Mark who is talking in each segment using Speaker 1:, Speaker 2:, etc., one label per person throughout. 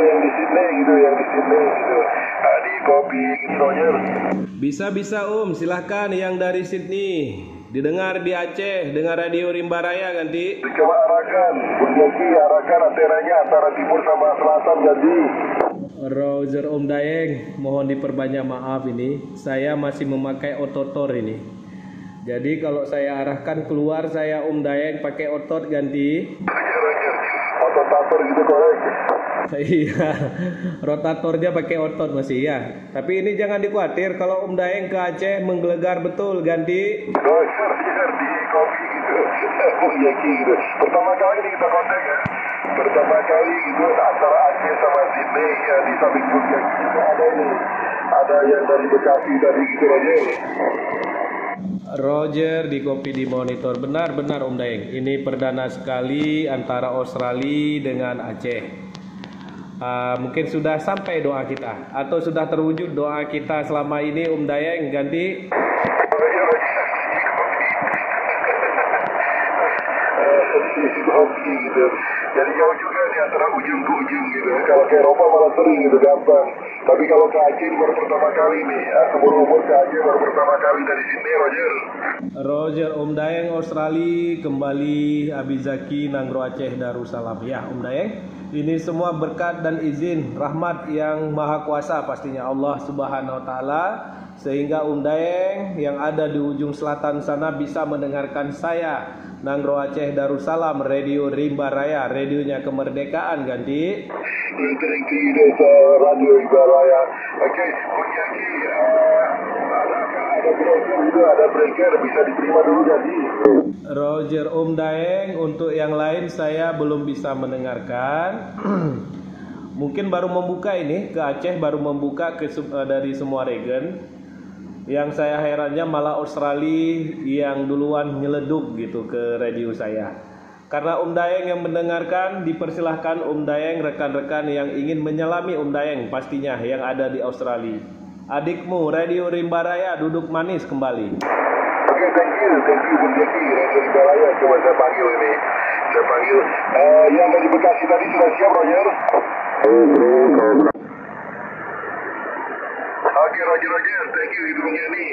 Speaker 1: yang di Sydney gitu, di kopi gitu Roger.
Speaker 2: Bisa silahkan yang dari Sydney. Didengar di Aceh dengan radio Rimba Raya ganti.
Speaker 1: Coba arahkan, Bunjaki arahkan antenanya antara timur sama selatan ganti.
Speaker 2: Roger Om Daeng, mohon diperbanyak maaf ini. Saya masih memakai ototor ini. Jadi kalau saya arahkan keluar saya Om Daeng pakai otot ganti.
Speaker 1: Roger, ototator gitu korek.
Speaker 2: Iya, rotatornya pakai otot masih ya. Tapi ini jangan dikhawatir kalau Om Daeng ke Aceh menggelegar betul ganti.
Speaker 1: Roger di kopi gitu, Bunjaki gitu. Pertama kali kita kontak ya. Pertama kali gitu antara Aceh sama Sydney ya, di samping Bunjaki itu ada ini. Ada yang dari Bekasi tadi gitu aja ini.
Speaker 2: Roger di kopi di monitor. Benar Om Daeng. Ini perdana sekali antara Australia dengan Aceh. Mungkin sudah sampai doa kita atau sudah terwujud doa kita selama ini Om Daeng ganti.
Speaker 1: Kopi gitu. Jadi jauh juga di antara ujung ke ujung gitu. Kalau ke Eropa malah sering gitu gampang. Tapi kalau ke Aceh baru pertama kali nih. Umur ke Aceh baru pertama kali dari sini Roger.
Speaker 2: Roger Om Daeng Australia kembali Abizaki Nanggro Aceh Darussalam ya Om Daeng. Ini semua berkat dan izin rahmat yang maha kuasa pastinya Allah Subhanahu wa taala sehingga Om Daeng yang ada di ujung selatan sana bisa mendengarkan saya Nanggro Aceh Darussalam Radio Rimba Raya, radionya kemerdekaan ganti.
Speaker 1: Radio Rimba Raya. Oke, Bunjaki ada breaker bisa diterima dulu ganti.
Speaker 2: Roger Om Daeng, untuk yang lain saya belum bisa mendengarkan. Mungkin baru membuka ini ke Aceh, baru membuka dari semua regen. Yang saya herannya malah Australia yang duluan nyeleduk gitu ke radio saya. Karena Om Daeng yang mendengarkan, dipersilahkan Om Daeng rekan-rekan yang ingin menyelami Om Daeng pastinya yang ada di Australia. Adikmu Radio Rimba Raya duduk manis kembali.
Speaker 1: Oke, thank you Bunjaki Radio Rimba Raya. Coba saya panggil ini. Yang dari Bekasi tadi sudah siap Roger? Oke Roger, thank you itu Bung Yani.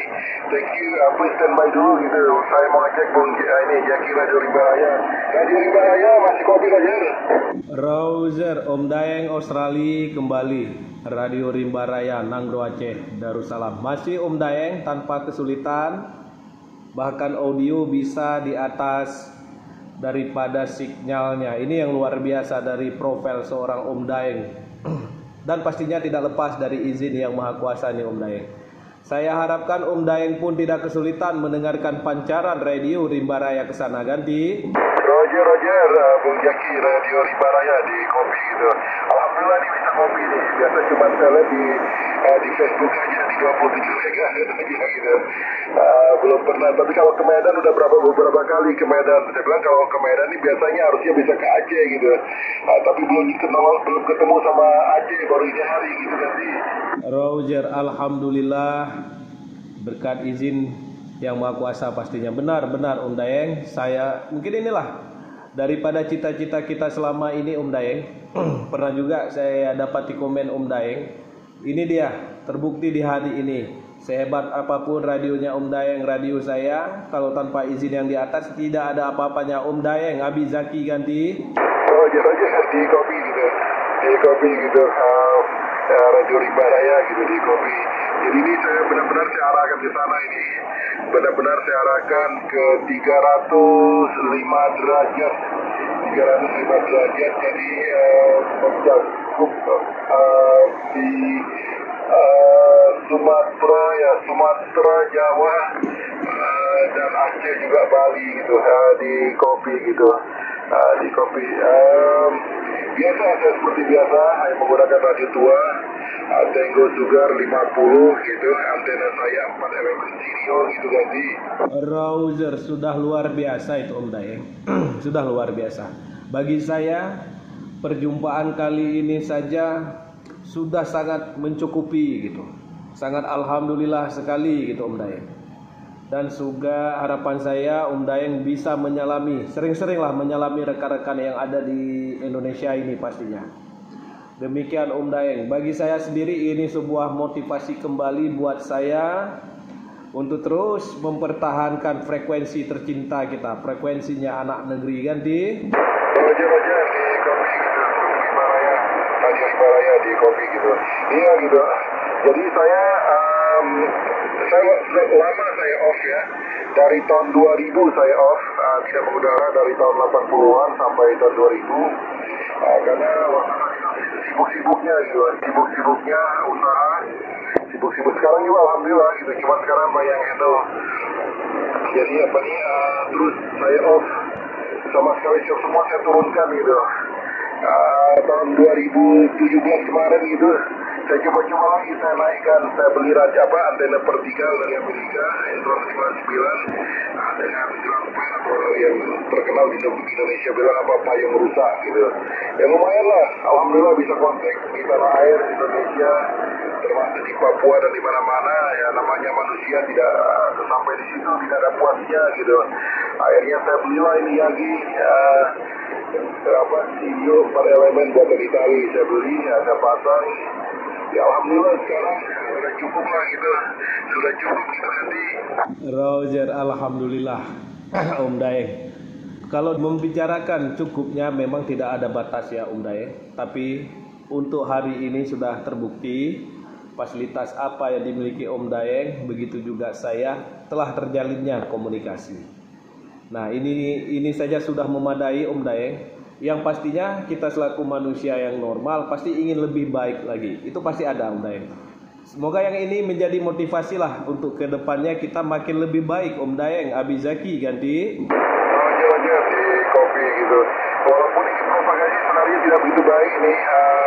Speaker 1: Thank you, please standby dulu gitu. Saya mau ngecek Bung ini Jaki Radio Rimba Raya. Radio Rimba Raya masih kopi Roger.
Speaker 2: Roger Om Daeng Australia kembali. Radio Rimba Raya Nanggro Aceh Darussalam. Masih Om Daeng tanpa kesulitan. Bahkan audio bisa di atas daripada sinyalnya. Ini yang luar biasa dari profil seorang Om Daeng. Dan pastinya tidak lepas dari izin yang maha kuasa nih Om Daeng. Saya harapkan Om Daeng pun tidak kesulitan mendengarkan pancaran radio Rimba Raya ke sana ganti.
Speaker 1: Roger, Bung Jaki Radio Rimba Raya di kopi gitu. Alhamdulillah ini bisa kopi nih. Biasa cuma saya lihat di Facebook aja di 27 mega gitu. Belum pernah. Tapi kalau ke Medan udah beberapa kali ke Medan. Saya bilang kalau ke Medan ini biasanya harusnya bisa ke Aceh gitu. Tapi belum ketemu sama Aceh baru ini hari gitu nanti.
Speaker 2: Roger, alhamdulillah berkat izin yang maha kuasa pastinya. Benar Om Daeng. Saya mungkin inilah daripada cita-cita kita selama ini Om Daeng. Pernah juga saya dapati komen Om Daeng. Ini dia terbukti di hari ini. Sehebat apapun radionya Om Daeng, radio saya, kalau tanpa izin yang di atas tidak ada apa-apanya Om Daeng. Abizaki ganti.
Speaker 1: Roger di kopi gitu. Di kopi gitu. Radio Rimba Raya gitu di kopi. Jadi ini saya benar-benar saya arahkan ke sana ini. Benar-benar saya arahkan ke 305 derajat. 305 derajat. Jadi mencakup di Sumatera, Jawa, dan Aceh juga Bali gitu di kopi gitu. Di kopi biasa saya seperti biasa hanya menggunakan radio tua Tango Sugar 50 gitu, antena saya 4 elemen stereo gitu ganti.
Speaker 2: Roger, sudah luar biasa itu Om Daeng. Sudah luar biasa. Bagi saya perjumpaan kali ini saja sudah sangat mencukupi gitu. Sangat alhamdulillah sekali gitu Om Daeng. Dan juga harapan saya Om Daeng bisa menyalami, sering-seringlah menyalami rekan-rekan yang ada di Indonesia ini pastinya. Demikian Om Daeng. Bagi saya sendiri ini sebuah motivasi kembali buat saya untuk terus mempertahankan frekuensi tercinta kita, frekuensinya anak negeri kan di
Speaker 1: Roger di kopi gitu, Himalaya, Radio Himalaya di kopi gitu. Iya gitu. Jadi saya lama saya off ya. Dari tahun 2000 saya off, tidak mengudara dari tahun 80-an sampai tahun 2000. Karena sibuk-sibuknya gitu, sibuk-sibuknya usaha, sibuk-sibuk sekarang juga alhamdulillah gitu. Cuma sekarang banyak handle. Jadi terus saya off sama sekali semua saya turunkan gitu. Tahun 2017 kemarin gitu saya coba-coba lagi, saya naikkan, saya beli antena vertikal dari Amerika, Entron 59 dengan ground point atau yang terkenal di Indonesia bilang payung rusak gitu. Ya lumayan lah, alhamdulillah bisa kontak di tanah air di Indonesia, termasuk di Papua dan di mana-mana. Ya namanya manusia tidak sampai di situ tidak ada puasnya gitu. Akhirnya saya belilah ini Yagi video per elemen buat Itali, saya beli, saya pasang. Ya alhamdulillah sekarang sudah cukup lah gitu, sudah cukup gitu nanti.
Speaker 2: Roger, alhamdulillah. Om Daeng. Kalau membicarakan cukupnya memang tidak ada batas ya Om Daeng. Tapi untuk hari ini sudah terbukti fasilitas apa yang dimiliki Om Daeng, begitu juga saya telah terjalinnya komunikasi. Nah ini saja sudah memadai Om Daeng. Yang pastinya kita selaku manusia yang normal pasti ingin lebih baik lagi. Itu pasti ada Om Daeng. Semoga yang ini menjadi motivasi lah untuk kedepannya kita makin lebih baik Om Daeng. Abi Zaki ganti
Speaker 1: Roger di kopi gitu. Walaupun ini propagasi sebenarnya tidak begitu baik nih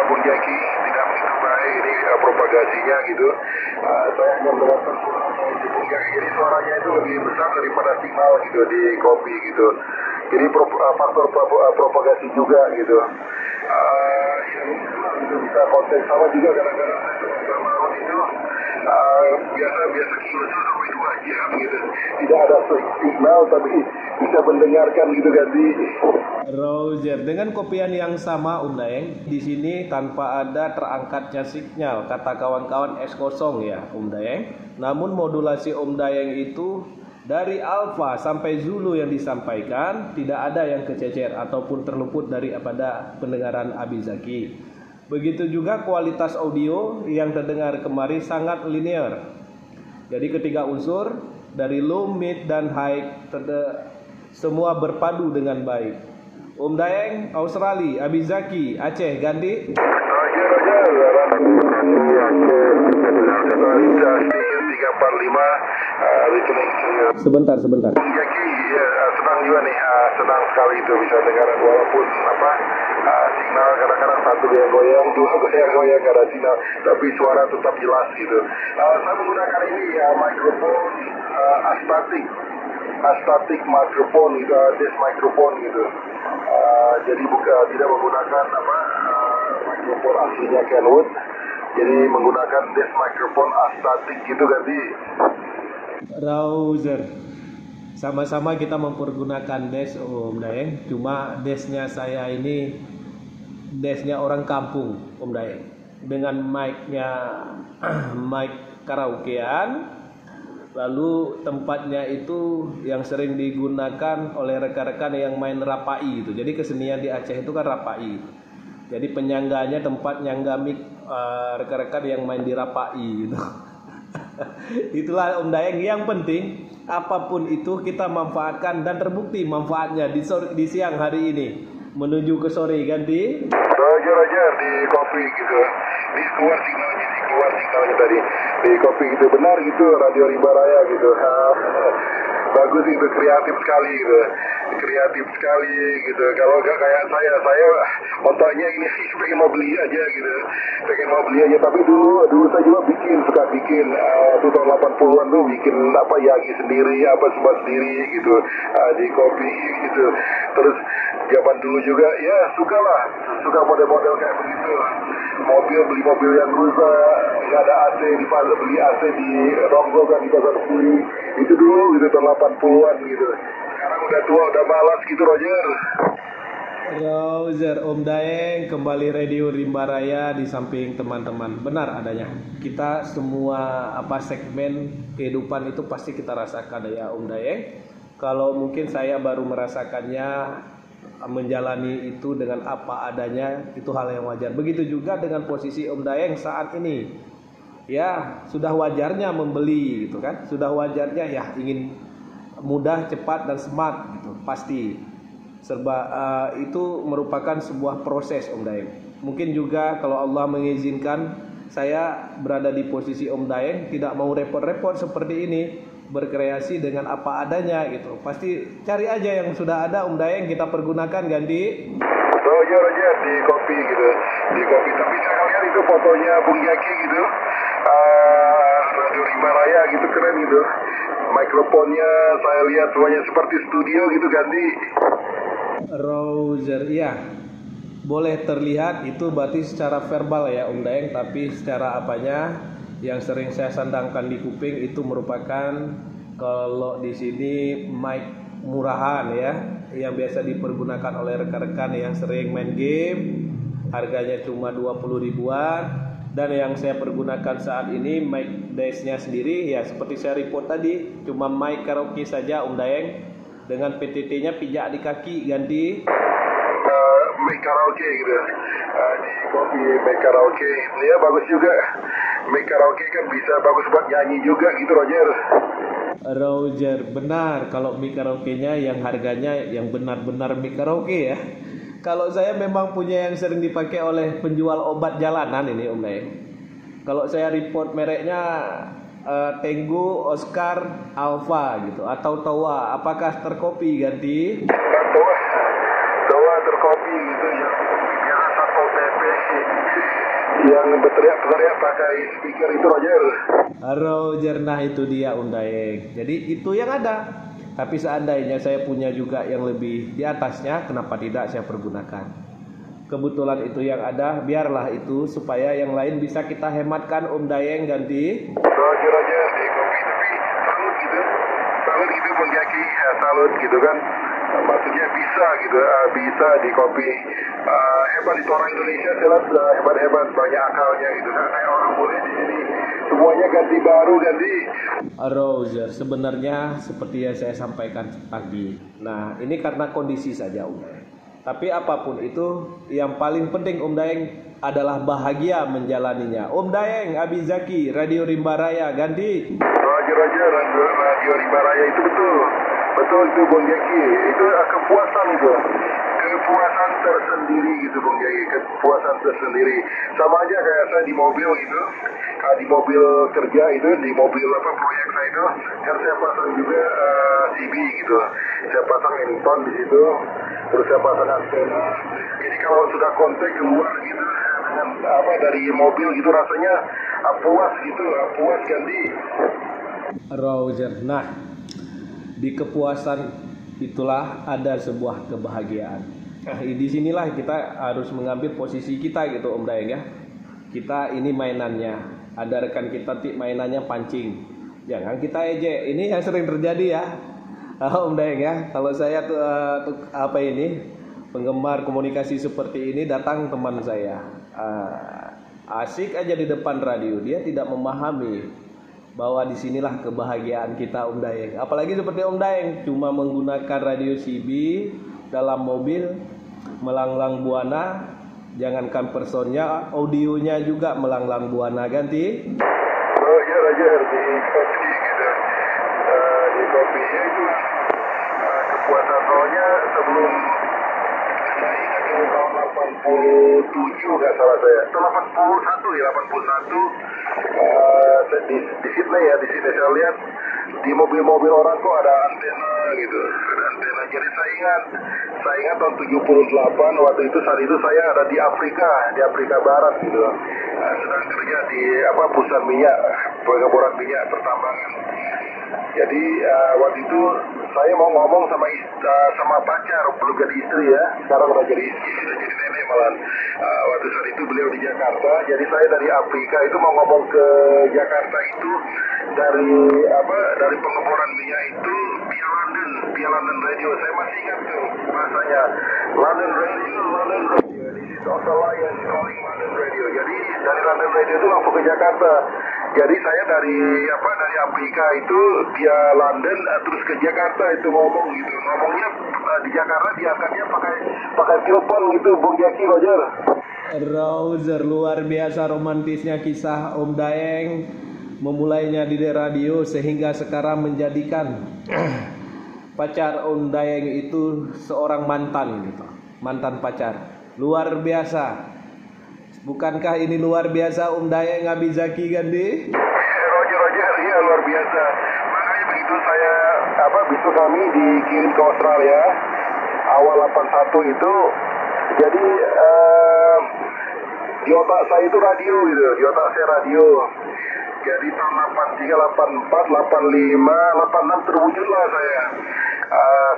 Speaker 1: Bung Jaki, tidak begitu baik ini propagasinya gitu. Saya hanya mendengarkan suara di Bung Jaki, jadi suaranya itu lebih besar daripada signal gitu di kopi gitu. Jadi faktor propagasi juga gitu. Itu bisa konteks sama juga kadang-kadang sama itu biasa kilo sampai 2 jam gitu. Tidak ada signal tapi bisa mendengarkan gitu kan di
Speaker 2: Roger. Dengan kopian yang sama Om Daeng, di sini tanpa ada terangkatnya sinyal kata kawan-kawan S0 ya Om Daeng. Namun modulasi Om Daeng itu dari alfa sampai Zulu yang disampaikan tidak ada yang kececer ataupun terluput daripada pendengaran Abi Zaki. Begitu juga kualitas audio yang terdengar kemari sangat linear. Jadi ketiga unsur dari low, mid dan high semua berpadu dengan baik. Om Daeng, Australia, Abi Zaki, Aceh, ganti.
Speaker 1: Roger 345
Speaker 2: Sebentar.
Speaker 1: Jaki ya, senang juga nih, senang sekali itu bisa dengar walaupun signal kadang-kadang satu goyang, dua goyang ada signal, tapi suara tetap jelas gitu. Saya menggunakan ini mikrofon astatic mikrofon gitu, desk mikrofon gitu. Jadi tidak menggunakan mikrofon aslinya Kenwood. Jadi menggunakan desk mikrofon astatic gitu ganti.
Speaker 2: Rouser. Sama-sama kita mempergunakan desk Om Daeng. Cuma desknya saya ini desknya orang kampung Om Daeng. Dengan mic-nya mic karaokean. Lalu tempatnya itu yang sering digunakan oleh rekan-rekan yang main rapai gitu. Jadi kesenian di Aceh itu kan rapai. Jadi penyangganya tempat nyangga mic rekan-rekan yang main di rapai gitu. Itulah Om Daeng, yang penting apapun itu kita manfaatkan dan terbukti manfaatnya di siang hari ini menuju ke sore ganti.
Speaker 1: Roger di kopi gitu. Di keluar signalnya tadi di kopi gitu, benar gitu Radio Rimba Raya gitu. Bagus itu, kreatif sekali gitu. Kalau nggak kayak saya otaknya ini pengen mau beli aja gitu, tapi dulu saya juga suka bikin tahun 80-an tuh bikin Yagi sendiri, semua sendiri gitu di kopi gitu. Terus zaman dulu juga ya suka model-model kayak begitu. Beli mobil yang rusak, nggak ada AC, beli AC di Ronggo kan di Pasar Puri. Itu dulu gitu tahun 80-an gitu. Sekarang udah tua, udah malas gitu Roger.
Speaker 2: Roger, Om Daeng, kembali Radio Rimba Raya di samping teman-teman. Benar adanya. Kita semua segmen kehidupan itu pasti kita rasakan ya Om Daeng. Kalau mungkin saya baru merasakannya, menjalani itu dengan apa adanya, itu hal yang wajar. Begitu juga dengan posisi Om Daeng saat ini. Ya, sudah wajarnya membeli gitu kan. Sudah wajarnya ya ingin mudah, cepat dan smart gitu. Pasti. Itu merupakan sebuah proses Om Daeng. Mungkin juga kalau Allah mengizinkan saya berada di posisi Om Daeng, tidak mau repot-repot seperti ini, berkreasi dengan apa adanya gitu. Pasti cari aja yang sudah ada Om Daeng, kita pergunakan ganti.
Speaker 1: Roger di kopi gitu, di kopi. Tapi saya lihat itu fotonya Bung Jaki gitu, Radio Rimba Raya gitu, keren gitu. Mikrofonnya saya lihat semuanya seperti studio gitu ganti.
Speaker 2: Roger, ya boleh terlihat itu berarti secara verbal ya Om Daeng, tapi secara apanya yang sering saya sandangkan di kuping itu merupakan kalau di sini mic murahan ya, yang biasa dipergunakan oleh rekan-rekan yang sering main game, harganya cuma 20 ribuan. Dan yang saya pergunakan saat ini mic desk-nya sendiri ya seperti saya report tadi, cuma mic karaoke saja Om Daeng, dengan PTT-nya pijak di kaki ganti.
Speaker 1: Mic karaoke gitu, di kopi mic karaoke, ya bagus juga. Mic karaoke kan bisa bagus buat nyanyi juga gitu Roger,
Speaker 2: benar. Kalau mic karaoke-nya yang harganya yang benar-benar mic karaoke ya. Kalau saya memang punya yang sering dipakai oleh penjual obat jalanan ini Om Daeng. Kalau saya report mereknya Tenggu, Oscar, Alpha gitu atau Towa, apakah terkopi ganti?
Speaker 1: Towa terkopi gitu ya. Biasa Satpol PP yang berteriak-teriak pakai speaker itu
Speaker 2: Roger, nah itu dia Om Daeng. Jadi itu yang ada. Tapi seandainya saya punya juga yang lebih di atasnya, kenapa tidak saya pergunakan? Kebetulan itu yang ada, biarlah itu supaya yang lain bisa kita hematkan Om Daeng ganti.
Speaker 1: Roger di kopi, tapi salut gitu Bung Jaki, salut gitu kan. Maksudnya bisa di kopi. Hebat itu orang Indonesia, jelas hebat banyak akalnya gitu kan. Kayak orang boleh di sini semuanya ganti baru ganti.
Speaker 2: Roger, sebenarnya seperti yang saya sampaikan tadi. Nah, ini karena kondisi saja Om Daeng. Tapi apapun itu, yang paling penting Om Daeng adalah bahagia menjalaninya. Om Daeng, Abi Zaki, Radio Rimba Raya ganti.
Speaker 1: Roger, Radio Rimba Raya itu betul itu Bung Jaki. Itu kepuasan itu. Kepuasan tersendiri gitu Bung Jaki, kepuasan tersendiri. Sama aja kayak saya di mobil gitu, di mobil kerja itu, di mobil proyek saya itu, kan saya pasang juga CB gitu, saya pasang handphone di situ, terus saya pasang antena. Jadi kalau sudah kontak keluar gitu dengan dari mobil gitu rasanya puas gitu, puas ganti.
Speaker 2: Roger, nah di kepuasan itulah ada sebuah kebahagiaan. Nah, di sinilah kita harus mengambil posisi kita gitu Om Daeng ya. Kita ini mainannya, ada rekan kita mainannya pancing. Jangan kita ejek. Ini yang sering terjadi ya. Om Daeng ya. Kalau saya penggemar komunikasi seperti ini, datang teman saya. Asik aja di depan radio, dia tidak memahami bahwa disinilah kebahagiaan kita Om Daeng. Apalagi seperti Om Daeng cuma menggunakan radio CB dalam mobil, melanglang buana. Jangankan personnya, audionya juga melanglang buana ganti.
Speaker 1: Roger di kopi gitu. Di kopinya itu kepuasan soalnya sebelum saya ingat itu tahun 87 nggak salah saya. Itu 81 ya, 81. Di Sydney ya, di Sydney saya lihat di mobil-mobil orang kok ada antena gitu, ada antena. Jadi saya ingat tahun 78 waktu itu, saat itu saya ada di Afrika Barat gitu, sedang kerja di pusat minyak, pengeboran minyak pertambangan. Jadi waktu itu saya mau ngomong sama pacar, belum jadi istri ya, sekarang udah jadi istri, sudah jadi nenek malah. Waktu saat itu beliau di Jakarta, jadi saya dari Afrika itu mau ngomong ke Jakarta itu dari pengeboran minyak itu via London Radio. Saya masih ingat tuh bahasanya London Radio. This is Australia calling London Radio. Jadi dari London Radio itu langsung ke Jakarta. Jadi saya dari Afrika itu via London terus ke Jakarta itu ngomong gitu. Ngomongnya di Jakarta diangkatnya pakai telepon gitu, Bung Jaki Roger.
Speaker 2: Roger, luar biasa romantisnya kisah Om Daeng, memulainya di radio sehingga sekarang menjadikan pacar Om Daeng itu seorang mantan gitu. Mantan pacar. Luar biasa. Bukankah ini luar biasa Om Daeng Abizaki Gandhi?
Speaker 1: Roger, iya luar biasa. Makanya begitu saya bisu kami dikirim ke Australia awal 81 itu, jadi di otak saya itu radio gitu, di otak saya radio. Jadi tahun 83, 84, 85, 86 terwujudlah saya.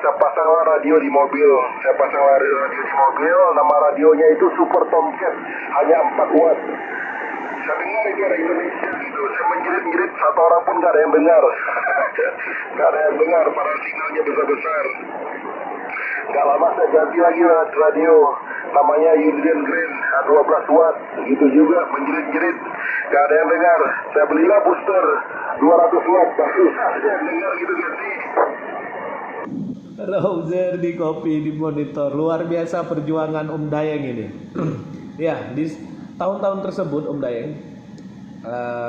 Speaker 1: Saya pasanglah radio di mobil. Nama radionya itu Super Tomcat, hanya 4 watt. Saya dengar itu ada Indonesia gitu. Saya menjerit-jerit, satu orang pun gak ada yang dengar. Gak ada yang dengar, padahal signalnya besar-besar. Gak lama saya ganti lagi radio, namanya Union Green 12 watt, gitu juga menjerit-jerit, gak ada yang dengar. Saya belilah booster 200 watt, baru ada yang dengar gitu ganti.
Speaker 2: Roger di kopi di monitor. Luar biasa perjuangan Om Daeng ini. Ya, di tahun-tahun tersebut Om Daeng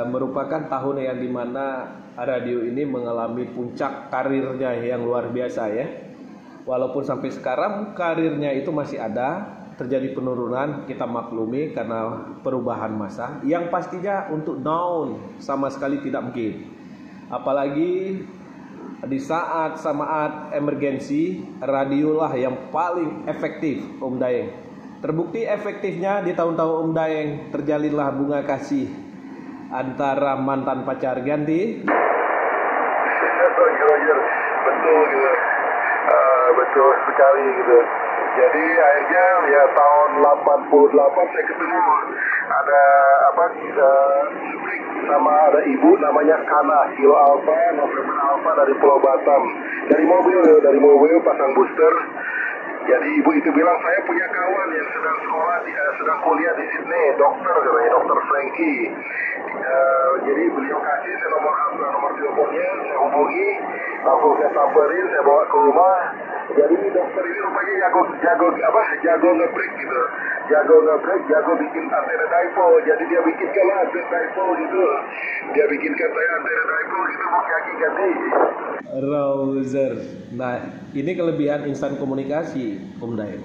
Speaker 2: merupakan tahun yang dimana radio ini mengalami puncak karirnya yang luar biasa ya. Walaupun sampai sekarang karirnya itu masih ada, terjadi penurunan, kita maklumi karena perubahan masa. Yang pastinya untuk down sama sekali tidak mungkin. Apalagi di saat emergensi, radiolah yang paling efektif Om Daeng. Terbukti efektifnya di tahun-tahun Om Daeng terjalinlah bunga kasih antara mantan pacar ganti.
Speaker 1: Roger, betul gitu. Betul sekali gitu. Jadi akhirnya ya tahun 88 saya ketemu ada sama ada ibu namanya Kana, Kilo Alpha, November Alpha dari Pulau Batam. Dari mobil pasang booster. Jadi ibu itu bilang, saya punya kawan yang sedang kuliah di Sydney, dokter katanya, Dokter Frankie. Jadi beliau kasih saya nomor teleponnya, saya hubungi, langsung saya samperin, saya bawa ke rumah. Jadi dokter ini rupanya jago nge-break gitu, jago bikin antena dipole. Jadi dia bikinkan lah antena dipole gitu, dia bikinkan saya antena dipole gitu, mau kaki ganti.
Speaker 2: Roger. Nah, ini kelebihan instan komunikasi Om Daeng.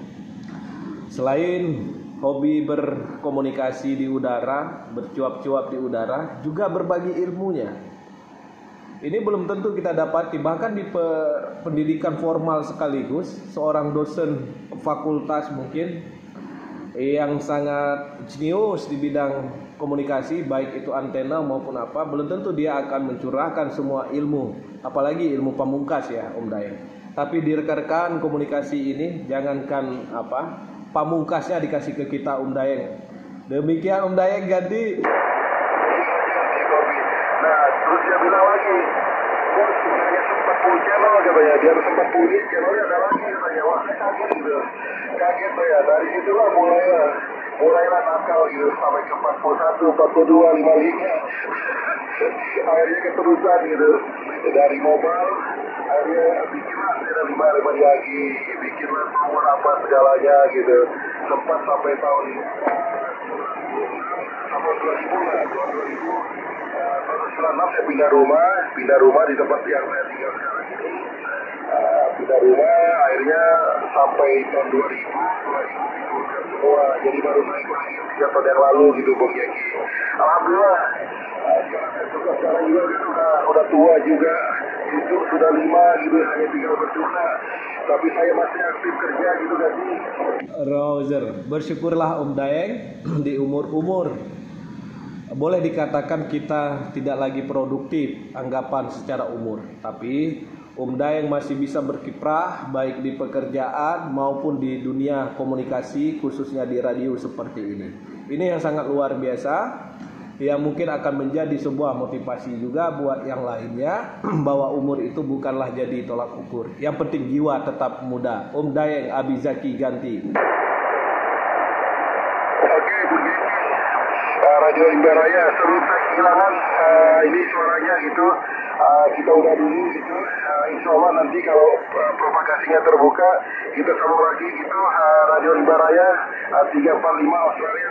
Speaker 2: Selain hobi berkomunikasi di udara, bercuap-cuap di udara, juga berbagi ilmunya. Ini belum tentu kita dapati, bahkan di pendidikan formal sekaligus, seorang dosen fakultas mungkin yang sangat jenius di bidang komunikasi, baik itu antena maupun apa, belum tentu dia akan mencurahkan semua ilmu, apalagi ilmu pamungkas ya Om Daeng. Tapi di rekan-rekan komunikasi ini, jangankan pamungkasnya dikasih ke kita Om Daeng. Demikian Om Daeng ganti.
Speaker 1: Nah, terus dia bilang lagi, bos, hanya sempat 40 channel katanya, dia harus 40 channelnya ada lagi katanya. Wah, saya kaget gitu. Kaget ya, dari situlah mulailah nakal gitu, sampai ke 41, 42, 55. Akhirnya keterusan gitu. Dari mobile, akhirnya bikinlah ada 5 lagi, bikinlah power apa segalanya gitu. Sempat sampai tahun 2000 lah, 2006 saya pindah rumah di tempat yang saya tinggal sekarang ini. Pindah rumah, akhirnya sampai tahun 2000 semua, jadi baru naik lagi 3 tahun yang lalu gitu Bung Jaki. Alhamdulillah, sekarang juga udah tua juga, itu sudah 5 gitu, hanya tinggal berdoa. Tapi saya masih aktif kerja gitu kan.
Speaker 2: Roger, bersyukurlah Om Daeng di umur-umur boleh dikatakan kita tidak lagi produktif anggapan secara umur, tapi Om Daeng masih bisa berkiprah baik di pekerjaan maupun di dunia komunikasi, khususnya di radio seperti ini. Ini yang sangat luar biasa, yang mungkin akan menjadi sebuah motivasi juga buat yang lainnya bahwa umur itu bukanlah jadi tolak ukur. Yang penting jiwa tetap muda. Om Daeng Abizaki Ganti.
Speaker 1: Oke, Radio Rimba Raya, sebelum saya kehilangan ini suaranya gitu, kita udah dulu gitu. Insya Allah nanti kalau propagasinya terbuka, kita sambung lagi gitu. Radio Rimba Raya 345 Australia,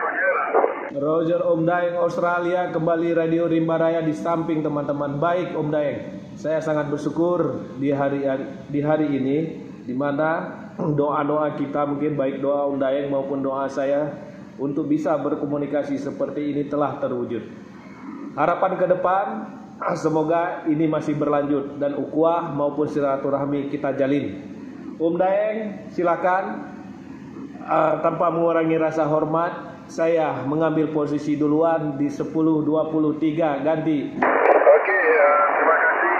Speaker 2: Roger. Om Daeng Australia, kembali Radio Rimba Raya di samping teman-teman. Baik Om Daeng, saya sangat bersyukur di hari ini, di mana doa-doa kita, mungkin baik doa Om Daeng maupun doa saya untuk bisa berkomunikasi seperti ini telah terwujud. Harapan ke depan, semoga ini masih berlanjut dan ukhuwah maupun silaturahmi kita jalin. Om Daeng, silakan. Tanpa mengurangi rasa hormat, saya mengambil posisi duluan di 10.23 ganti.
Speaker 1: Oke, terima kasih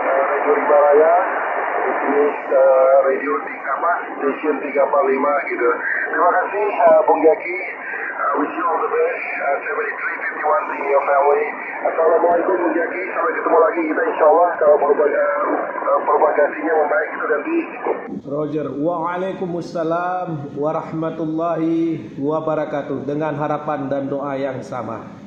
Speaker 1: Radio Rimba Raya. Ini radio station 345 gitu. Terima kasih Bung Jaki. Wish you all the best. 7351 in your family. Assalamualaikum Bung Jaki. Sampai ketemu lagi kita insya Allah kalau propagasinya membaik itu nanti.
Speaker 2: Roger. Waalaikumsalam warahmatullahi wabarakatuh. Dengan harapan dan doa yang sama.